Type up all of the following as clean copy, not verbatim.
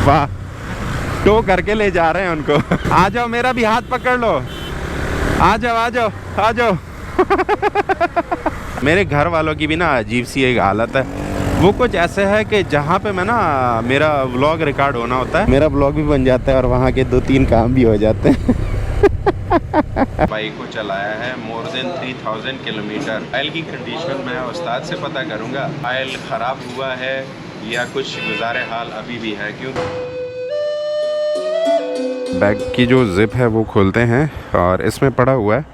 वाह, टो करके ले जा रहे हैं उनको। आ जाओ, मेरा भी हाथ पकड़ लो, आ जाओ आ जाओ आ जाओ। मेरे घर वालों की भी ना अजीब सी एक हालत है। वो कुछ ऐसे है कि जहाँ पे मैं ना मेरा व्लॉग रिकॉर्ड होना होता है, मेरा व्लॉग भी बन जाता है और वहाँ के 2-3 काम भी हो जाते हैं। बाइक को चलाया है मोर देन 3000 किलोमीटर। ऑयल की कंडीशन मैं उस्ताद से पता करूँगा, ऑयल ख़राब हुआ है या कुछ गुजारे हाल अभी भी है। क्यों? बैग की जो जिप है वो खोलते हैं और इसमें पड़ा हुआ है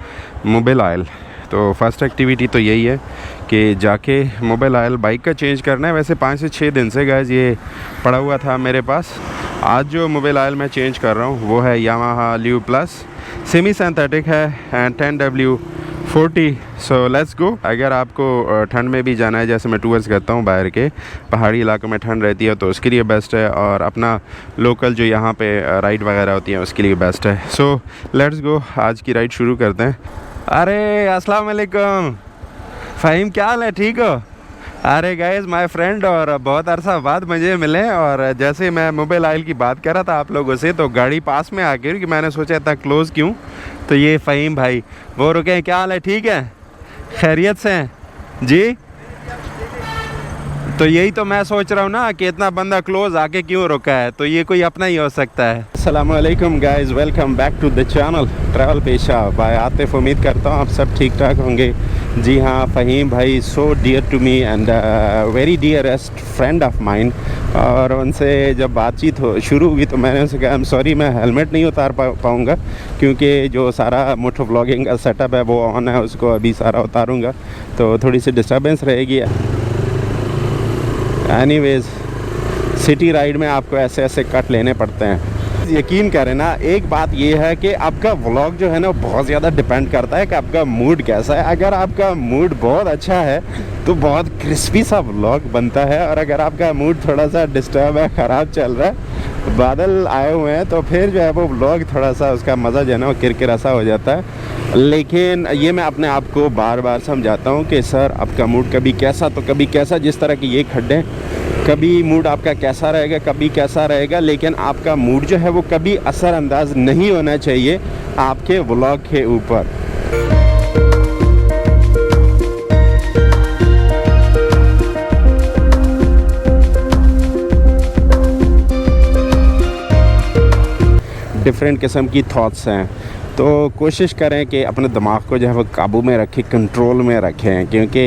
मोबिल ऑयल। तो फर्स्ट एक्टिविटी तो यही है कि जाके मोबिल ऑयल बाइक का चेंज करना है। वैसे 5 से 6 दिन से गाइस ये पड़ा हुआ था मेरे पास। आज जो मोबिल ऑयल मैं चेंज कर रहा हूँ वो है यामाहा ल्यू प्लस, सेमी सिंथेटिक है and 10W40। So let's go. अगर आपको ठंड में भी जाना है, जैसे मैं टूर्स करता हूँ बाहर के पहाड़ी इलाकों में ठंड रहती है, तो उसके लिए बेस्ट है, और अपना लोकल जो यहाँ पे राइड वगैरह होती है उसके लिए बेस्ट है। सो लेट्स गो, आज की राइड शुरू करते हैं। अरे अस्सलाम वालेकुम फ़हीम, क्या हाल है, ठीक हो? अरे गाइस माय फ्रेंड, और बहुत अरसा बाद मुझे मिले। और जैसे मैं मोबाइल ऑयल की बात कर रहा था आप लोगों से, तो गाड़ी पास में आ गई कि मैंने सोचा इतना क्लोज़ क्यों। तो ये फ़हीम भाई वो रुके हैं। क्या हाल है, ठीक है, खैरियत से हैं जी? तो यही तो मैं सोच रहा हूँ ना कि इतना बंदा क्लोज आके क्यों रुका है, तो ये कोई अपना ही हो सकता है। अस्सलाम वालेकुम guys, welcome back to the channel travel पेशा बाय आतिफ। उम्मीद करता हूँ आप सब ठीक ठाक होंगे। जी हाँ, फ़हीम भाई so dear to me and very dearest friend of mine. और उनसे जब बातचीत शुरू हुई तो मैंने उनसे कहा आई एम सॉरी, मैं हेलमेट नहीं उतार पाऊँगा क्योंकि जो सारा मोटो व्लॉगिंग का सेटअप है वो ऑन है, उसको अभी सारा उतारूँगा तो थोड़ी सी डिस्टर्बेंस रहेगी। एनीवेज़, सिटी राइड में आपको ऐसे ऐसे कट लेने पड़ते हैं। यकीन करें ना, एक बात ये है कि आपका व्लॉग जो है ना बहुत ज़्यादा डिपेंड करता है कि आपका मूड कैसा है। अगर आपका मूड बहुत अच्छा है तो बहुत क्रिस्पी सा व्लॉग बनता है, और अगर आपका मूड थोड़ा सा डिस्टर्ब है, ख़राब चल रहा है, बादल आए हुए हैं, तो फिर जो है वो व्लॉग थोड़ा सा उसका मज़ा जो है ना वो किरकिरा सा हो जाता है। लेकिन ये मैं अपने आप को बार बार समझाता हूँ कि सर आपका मूड कभी कैसा तो कभी कैसा, जिस तरह के ये खड्डे, कभी मूड आपका कैसा रहेगा कभी कैसा रहेगा, लेकिन आपका मूड जो है वो कभी असरअंदाज नहीं होना चाहिए आपके व्लॉग के ऊपर। डिफरेंट किस्म की थॉट्स हैं, तो कोशिश करें कि अपने दिमाग को जो है वो काबू में रखें, कंट्रोल में रखें, क्योंकि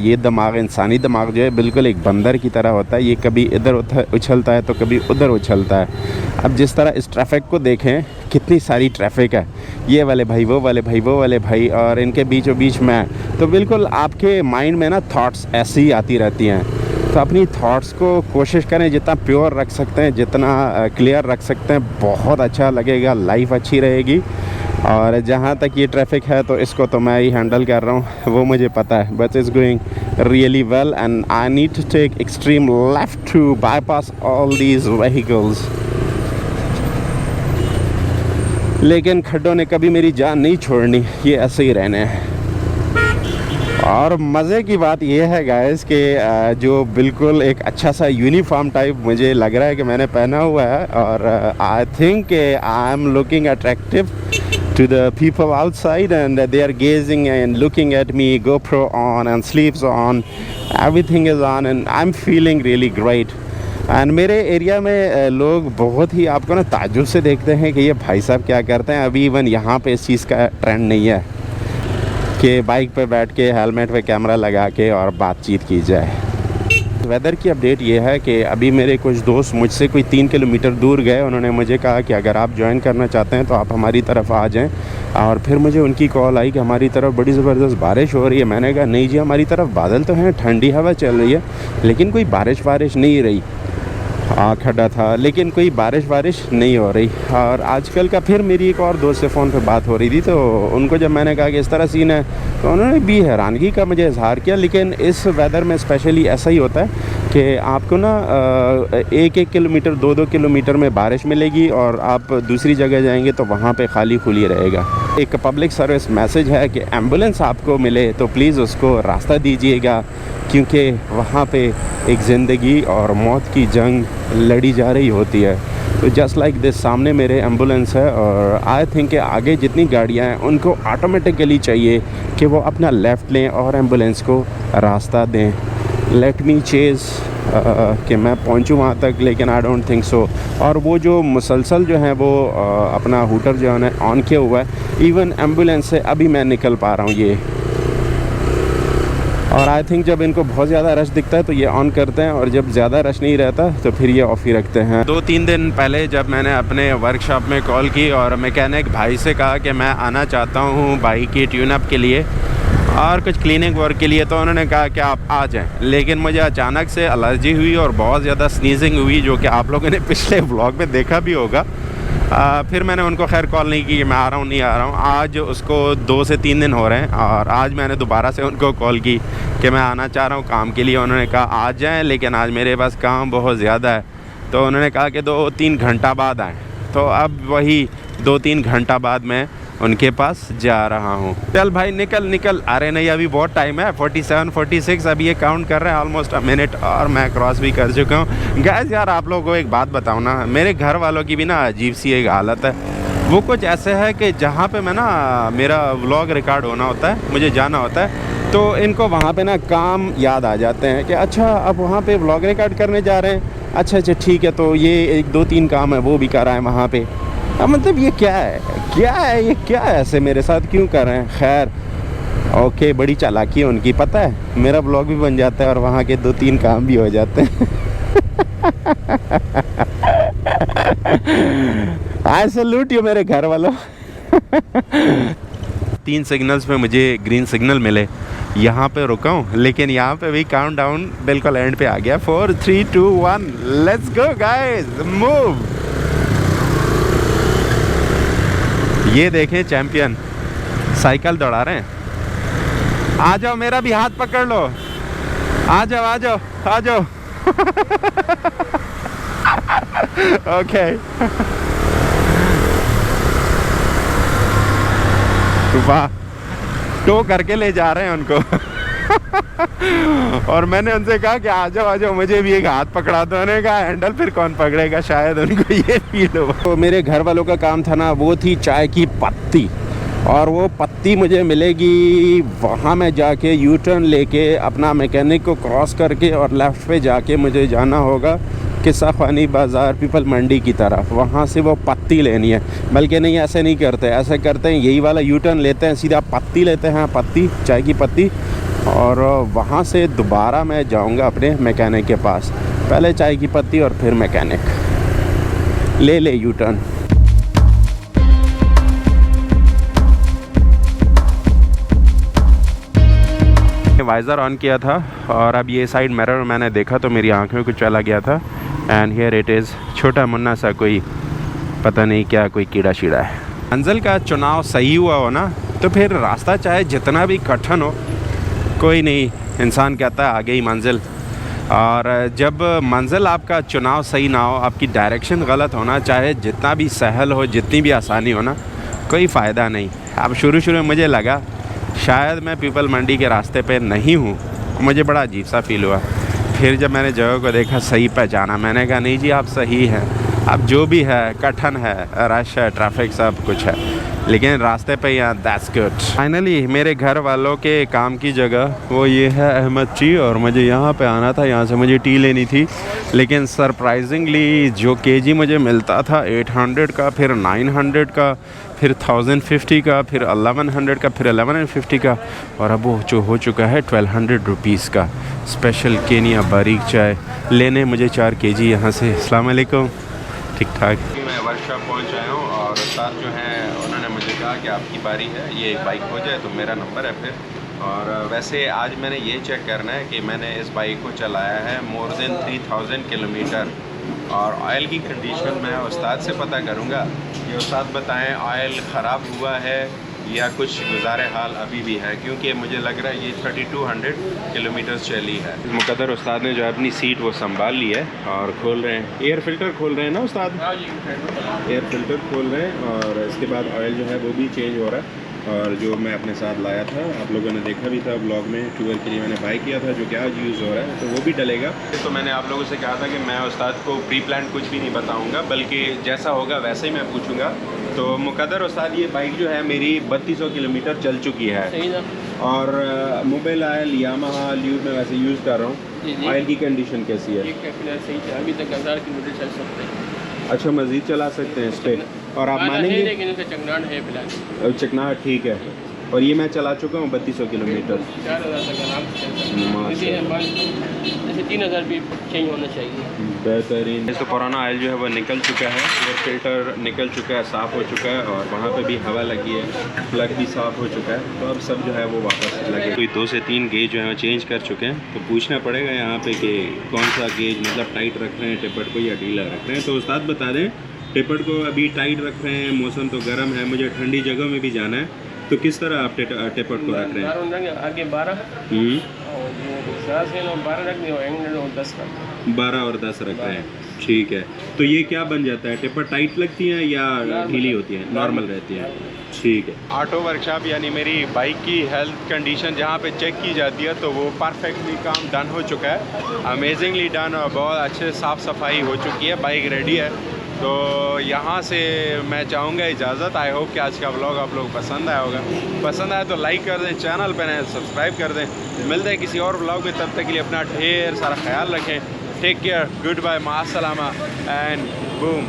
ये दिमाग, इंसानी दिमाग जो है बिल्कुल एक बंदर की तरह होता है। ये कभी इधर उछलता है तो कभी उधर उछलता है। अब जिस तरह इस ट्रैफिक को देखें, कितनी सारी ट्रैफिक है, ये वाले भाई वो वाले भाई वो वाले भाई, और इनके बीचों बीच में, तो बिल्कुल आपके माइंड में ना थॉट्स ऐसी ही आती रहती हैं। तो अपनी थॉट्स को कोशिश करें जितना प्योर रख सकते हैं, जितना क्लियर रख सकते हैं, बहुत अच्छा लगेगा, लाइफ अच्छी रहेगी। और जहाँ तक ये ट्रैफिक है तो इसको तो मैं ही हैंडल कर रहा हूँ, वो मुझे पता है, but it's going really well and I need to take extreme left to bypass all these vehicles. लेकिन खड्डों ने कभी मेरी जान नहीं छोड़नी, ये ऐसे ही रहने हैं। और मज़े की बात यह है गाइस कि जो बिल्कुल एक अच्छा सा यूनिफॉर्म टाइप मुझे लग रहा है कि मैंने पहना हुआ है, और I think I am looking attractive to the people outside, and they are gazing and looking at me, GoPro on and sleeves on, everything is on and I'm feeling really great। And मेरे area में लोग बहुत ही आपको ना ताज्जुब से देखते हैं कि ये भाई साहब क्या करते हैं। अभी इवन यहाँ पे इस चीज़ का ट्रेंड नहीं है कि बाइक पे बैठ के हेलमेट पे कैमरा लगा के और बातचीत की जाए। वेदर की अपडेट ये है कि अभी मेरे कुछ दोस्त मुझसे कोई 3 किलोमीटर दूर गए, उन्होंने मुझे कहा कि अगर आप ज्वाइन करना चाहते हैं तो आप हमारी तरफ आ जाएं। और फिर मुझे उनकी कॉल आई कि हमारी तरफ बड़ी ज़बरदस्त बारिश हो रही है। मैंने कहा नहीं जी, हमारी तरफ बादल तो हैं, ठंडी हवा चल रही है, लेकिन कोई बारिश नहीं रही। खड्डा था लेकिन कोई बारिश नहीं हो रही। और आजकल का फिर मेरी एक और दोस्त से फ़ोन पे बात हो रही थी, तो उनको जब मैंने कहा कि इस तरह सीन है, तो उन्होंने भी हैरानगी का मुझे इजहार किया। लेकिन इस वेदर में स्पेशली ऐसा ही होता है कि आपको ना 1-1 किलोमीटर 2-2 किलोमीटर में बारिश मिलेगी, और आप दूसरी जगह जाएंगे तो वहाँ पे खाली खुली रहेगा। एक पब्लिक सर्विस मैसेज है कि एम्बुलेंस आपको मिले तो प्लीज़ उसको रास्ता दीजिएगा, क्योंकि वहाँ पे एक ज़िंदगी और मौत की जंग लड़ी जा रही होती है। तो जस्ट लाइक दिस सामने मेरे एम्बुलेंस है और आई थिंक कि आगे जितनी गाड़ियाँ हैं उनको ऑटोमेटिकली चाहिए कि वो अपना लेफ़्ट लें और एम्बुलेंस को रास्ता दें। लेट मी चेज़ कि मैं पहुंचूं वहाँ तक, लेकिन आई डोंट थिंक सो। और वो जो मुसलसल जो है वो अपना हूटर जो है ऑन किया हुआ है, इवन एम्बुलेंस से अभी मैं निकल पा रहा हूँ ये। और आई थिंक जब इनको बहुत ज़्यादा रश दिखता है तो ये ऑन करते हैं, और जब ज़्यादा रश नहीं रहता तो फिर ये ऑफ ही रखते हैं। 2-3 दिन पहले जब मैंने अपने वर्कशॉप में कॉल की और मैकेनिक भाई से कहा कि मैं आना चाहता हूँ बाइक की ट्यूनअप के लिए और कुछ क्लीनिंग वर्क के लिए, तो उन्होंने कहा कि आप आ जाएं। लेकिन मुझे अचानक से एलर्जी हुई और बहुत ज़्यादा स्नीजिंग हुई, जो कि आप लोगों ने पिछले व्लॉग में देखा भी होगा। फिर मैंने उनको खैर कॉल नहीं की कि मैं आ रहा हूँ नहीं आ रहा हूँ। आज उसको 2 से 3 दिन हो रहे हैं और आज मैंने दोबारा से उनको कॉल की कि मैं आना चाह रहा हूँ काम के लिए। उन्होंने कहा आ जाएँ, लेकिन आज मेरे पास काम बहुत ज़्यादा है। तो उन्होंने कहा कि 2-3 घंटा बाद आएँ। तो अब वही 2-3 घंटा बाद मैं उनके पास जा रहा हूँ। चल भाई निकल निकल। अरे नहीं, अभी बहुत टाइम है, 47-46 अभी ये काउंट कर रहे हैं, ऑलमोस्ट अ मिनट और मैं क्रॉस भी कर चुका हूँ। गैस यार आप लोगों को एक बात बताऊँ ना, मेरे घर वालों की भी ना अजीब सी एक हालत है। वो कुछ ऐसे है कि जहाँ पे मैं ना मेरा व्लॉग रिकॉर्ड होना होता है, मुझे जाना होता है, तो इनको वहाँ पे ना काम याद आ जाते हैं कि अच्छा अब वहाँ पे व्लॉग रिकॉर्ड करने जा रहे हैं, अच्छा अच्छा ठीक है, तो ये 1-2-3 काम है वो भी कर रहा है वहाँ पे। अब मतलब ये क्या है ये क्या है, ऐसे मेरे साथ क्यों कर रहे हैं। खैर ओके, बड़ी चालाकी है उनकी, पता है मेरा ब्लॉग भी बन जाता है और वहाँ के 2-3 काम भी हो जाते हैं। आई सैल्यूट यू मेरे घर वालों। 3 सिग्नल्स पे मुझे ग्रीन सिग्नल मिले, यहाँ पे रुका हूँ, लेकिन यहाँ पे भी काउंट डाउन बिल्कुल एंड पे आ गया। 4 3 2 1 लेट्स गो गाइस, मूव। ये देखें चैंपियन साइकिल दौड़ा रहे हैं। आ जाओ, मेरा भी हाथ पकड़ लो, आ जाओ आ जाओ आ जाओ। ओके वाह, टो करके ले जा रहे हैं उनको। और मैंने उनसे कहा कि आ जाओ मुझे भी एक हाथ पकड़ा दो। उन्होंने कहा हैंडल फिर कौन पकड़ेगा, शायद उनको ये फील हो। तो मेरे घर वालों का काम था ना, वो थी चाय की पत्ती, और वो पत्ती मुझे मिलेगी वहाँ मैं जाके यू टर्न लेके अपना मैकेनिक को क्रॉस करके और लेफ़्ट पे जाके मुझे जाना होगा किस्सा ख़ानी बाज़ार पीपल मंडी की तरफ। वहाँ से वो पत्ती लेनी है। बल्कि नहीं, ऐसे नहीं करते, ऐसे करते हैं यही वाला यू टर्न लेते हैं, सीधा पत्ती लेते हैं, पत्ती चाय की पत्ती, और वहाँ से दोबारा मैं जाऊँगा अपने मैकेनिक के पास। पहले चाय की पत्ती और फिर मैकेनिक, ले यू टर्न। वाइज़र ऑन किया था और अब ये साइड मिरर मैंने देखा तो मेरी आँख में कुछ चला गया था, एंड हियर इट इज़, छोटा मुन्ना सा कोई पता नहीं क्या कोई कीड़ा शीड़ा है। मंजिल का चुनाव सही हुआ हो ना तो फिर रास्ता चाहे जितना भी कठिन हो, कोई नहीं, इंसान कहता है आगे ही मंजिल। और जब मंजिल आपका चुनाव सही ना हो, आपकी डायरेक्शन गलत होना, चाहे जितना भी सहल हो, जितनी भी आसानी हो ना, कोई फ़ायदा नहीं। अब शुरू में मुझे लगा शायद मैं पीपल मंडी के रास्ते पे नहीं हूँ, मुझे बड़ा अजीब सा फील हुआ। फिर जब मैंने जगह को देखा, सही पहचाना, मैंने कहा नहीं जी आप सही हैं। अब जो भी है, कठिन है, रश है, ट्रैफिक सब कुछ है, लेकिन रास्ते पे यहाँ दैट्स गुड। फाइनली मेरे घर वालों के काम की जगह वो ये है अहमद टी, और मुझे यहाँ पे आना था, यहाँ से मुझे टी लेनी थी। लेकिन सरप्राइजिंगली जो केजी मुझे मिलता था 800 का, फिर 900 का, फिर 1050 का, फिर 1100 का, फिर 1150 का, और अब वो जो हो चुका है 1200 रुपीज़ का स्पेशल केनिया बारीक चाय लेने मुझे 4 केजी यहाँ से। अस्सलाम वालेकुम। ठीक ठाक। मैं वर्कशॉप पहुँच आया हूँ और साथ जो है उन्होंने मुझे कहा कि आपकी बारी है, ये बाइक हो जाए तो मेरा नंबर है फिर। और वैसे आज मैंने ये चेक करना है कि मैंने इस बाइक को चलाया है मोर देन 3000 किलोमीटर, और ऑयल की कंडीशन मैं उस्ताद से पता करूँगा कि उस्ताद बताएं ऑयल ख़राब हुआ है या कुछ गुज़ारे हाल अभी भी है, क्योंकि मुझे लग रहा है ये 3200 किलोमीटर चली है। मुकद्दर उस्ताद ने जो है अपनी सीट वो संभाल ली है और खोल रहे हैं, एयर फ़िल्टर खोल रहे हैं ना उस्ताद? एयर फ़िल्टर खोल रहे हैं और इसके बाद ऑयल जो है वो भी चेंज हो रहा है। और जो मैं अपने साथ लाया था, आप लोगों ने देखा भी था ब्लॉग में, टूर के लिए मैंने बाई किया था, जो क्या यूज़ हो रहा है, तो वो भी डलेगा। तो मैंने आप लोगों से कहा था कि मैं उस्ताद को प्री प्लान कुछ भी नहीं बताऊंगा, बल्कि जैसा होगा वैसे ही मैं पूछूंगा। तो मुकद्दर उस्ताद, ये बाइक जो है मेरी 3200 किलोमीटर चल चुकी है। सही ना। और मोबाइल ऑयल यामाहा ल्यूब में वैसे यूज़ कर रहा हूँ। ऑयल की कंडीशन कैसी है? सही है, अभी तक 1000 किलोमीटर चल सकते हैं। अच्छा, मज़ीद चला सकते हैं इस पर? और आप मानेंगे, लेकिन इसका चकनाहट है फिलहाल। चिकनाहट ठीक है। और ये मैं चला चुका हूँ 3200 किलोमीटर। 4000 तक आराम से चल सकते हैं। जैसे 3000 भी चेंज होना चाहिए। बेहतरीन। तो पुराना ऑयल जो है वो निकल चुका है, एयर फिल्टर निकल चुका है, साफ़ हो चुका है, और वहाँ पे भी हवा लगी है, प्लग भी साफ़ हो चुका है। तो अब सब जो है वो वापस लगे। कोई 2 से 3 गेज जो है वो चेंज कर चुके हैं। तो पूछना पड़ेगा यहाँ पे कि कौन सा गेज मतलब टाइट रख रहे हैं टिपट को या ढीला रख रहे हैं। तो उस्ताद बता दें, टिपट को अभी टाइट रख रहे हैं, मौसम तो गर्म है, मुझे ठंडी जगह में भी जाना है, तो किस तरह आप टिपट को रख रहे हैं? आगे 12 और 12 रख दिए, 10 रख 12 और 10 रख रहे हैं, ठीक है। तो ये क्या बन जाता है, टिपर टाइट लगती हैं या ढीली होती हैं, नॉर्मल रहती हैं? ठीक है। ऑटो वर्कशॉप यानी मेरी बाइक की हेल्थ कंडीशन जहाँ पे चेक की जाती है, तो वो परफेक्टली काम डन हो चुका है, अमेजिंगली डन, और बहुत अच्छे साफ़ सफाई हो चुकी है, बाइक रेडी है। तो यहाँ से मैं चाहूँगा इजाज़त। आई होप कि आज का व्लॉग आप लोग पसंद आया होगा। पसंद आया तो लाइक कर दें, चैनल पर नए सब्सक्राइब कर दें। मिलते हैं किसी और व्लॉग में, तब तक के लिए अपना ढेर सारा ख्याल रखें। टेक केयर, गुड बाय, माअस्सलामा एंड बूम।